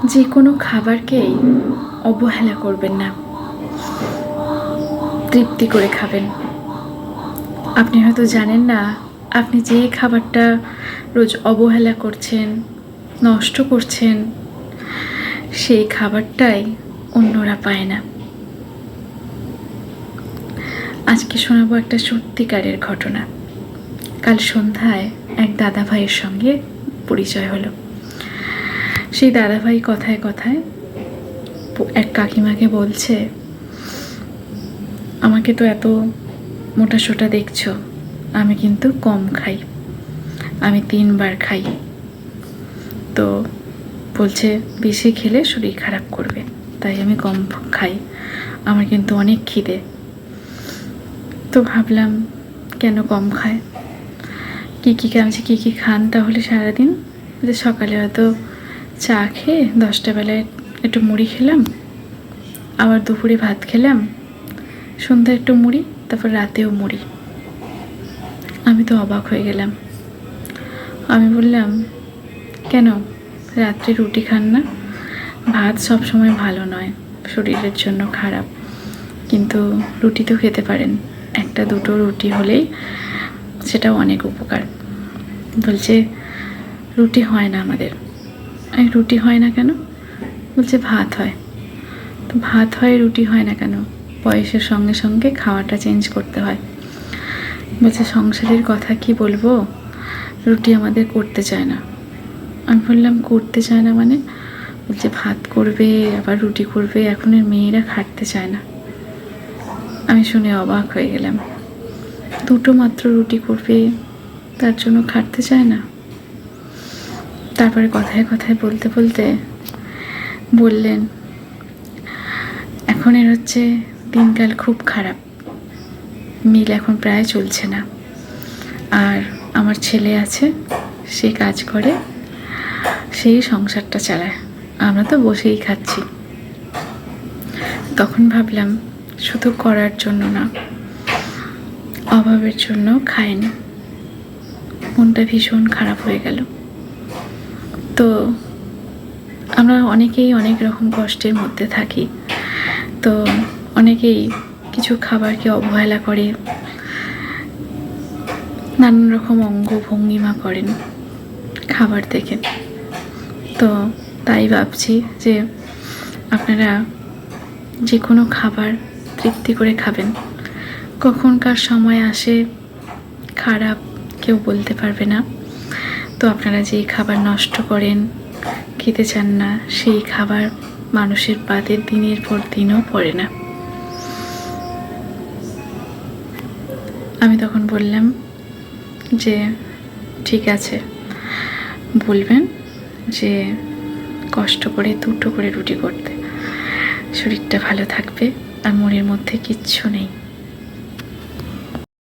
যে কোনো খাবারকেই অবহেলা করবেন না, তৃপ্তি করে খাবেন। আপনি হয়তো জানেন না, আপনি যে খাবারটা রোজ অবহেলা করছেন, নষ্ট করছেন, সেই খাবারটাই অন্যরা পায় না। আজকে শোনাবো একটা সত্যিকারের ঘটনা। কাল সন্ধ্যায় এক দাদা ভাইয়ের সঙ্গে পরিচয় হলো। সেই দাদাভাই কথায় কথায় এক কাকিমাকে বলছে, আমাকে তো এত মোটা সোটা দেখছো, আমি কিন্তু কম খাই, আমি 3 বার খাই। তো বলছে বেশি খেলে শরীর খারাপ করবে, তাই আমি কম খাই, আমার কিন্তু অনেক খিদে। তো ভাবলাম কেন কম খায়, কী কী খান তাহলে সারাদিন? যে সকালে হয়তো চা খেয়ে 10টা বেলায় একটু মুড়ি খেলাম, আবার দুপুরে ভাত খেলাম, সন্ধ্যায় একটু মুড়ি, তারপর রাতেও মুড়ি। আমি তো অবাক হয়ে গেলাম। আমি বললাম, কেন রাত্রে রুটি খান না? ভাত সবসময় ভালো নয়, শরীরের জন্য খারাপ, কিন্তু রুটি তো খেতে পারেন, 1-2 রুটি হলেই সেটাও অনেক উপকার। বলছে রুটি হয় না আমাদের। এই রুটি হয় না কেন? বলছে ভাত হয়। তো ভাত হয়, রুটি হয় না কেন? বয়সের সঙ্গে সঙ্গে খাওয়াটা চেঞ্জ করতে হয়। বলছে সংসারের কথা কি বলবো, রুটি আমাদের করতে চায় না। আমি বললাম করতে চায় না মানে? বলছে ভাত করবে আবার রুটি করবে, এখনের মেয়েরা খাটতে চায় না। আমি শুনে অবাক হয়ে গেলাম। 2 মাত্র রুটি করবে, তার জন্য খাটতে চায় না? তারপরে কথায় কথায় বলতে বলতে বললেন, এখনের হচ্ছে দিনকাল খুব খারাপ, মিল এখন প্রায় চলছে না, আর আমার ছেলে আছে, সে কাজ করে, সেই সংসারটা চালায়, আমরা তো বসেই খাচ্ছি। তখন ভাবলাম শুধু করার জন্য না, অভাবের জন্য খায়নি। মনটা ভীষণ খারাপ হয়ে গেল। তো আমরা অনেকেই অনেক রকম কষ্টের মধ্যে থাকি, তো অনেকেই কিছু খাবারকে অবহেলা করে, নানান রকম অঙ্গ ভঙ্গিমা করেন খাবার দেখে। তো তাই ভাবছি যে আপনারা যে কোনো খাবার তৃপ্তি করে খাবেন। কখনকার সময় আসে খারাপ কেউ বলতে পারবে না। তো আপনারা যেই খাবার নষ্ট করেন, খেতে চান না, সেই খাবার মানুষের পাতে দিনের পর দিনও পড়ে না। আমি তখন বললাম যে ঠিক আছে, বলবেন যে কষ্ট করে 2 করে রুটি করতে, শরীরটা ভালো থাকবে, আর মনের মধ্যে কিচ্ছু নেই।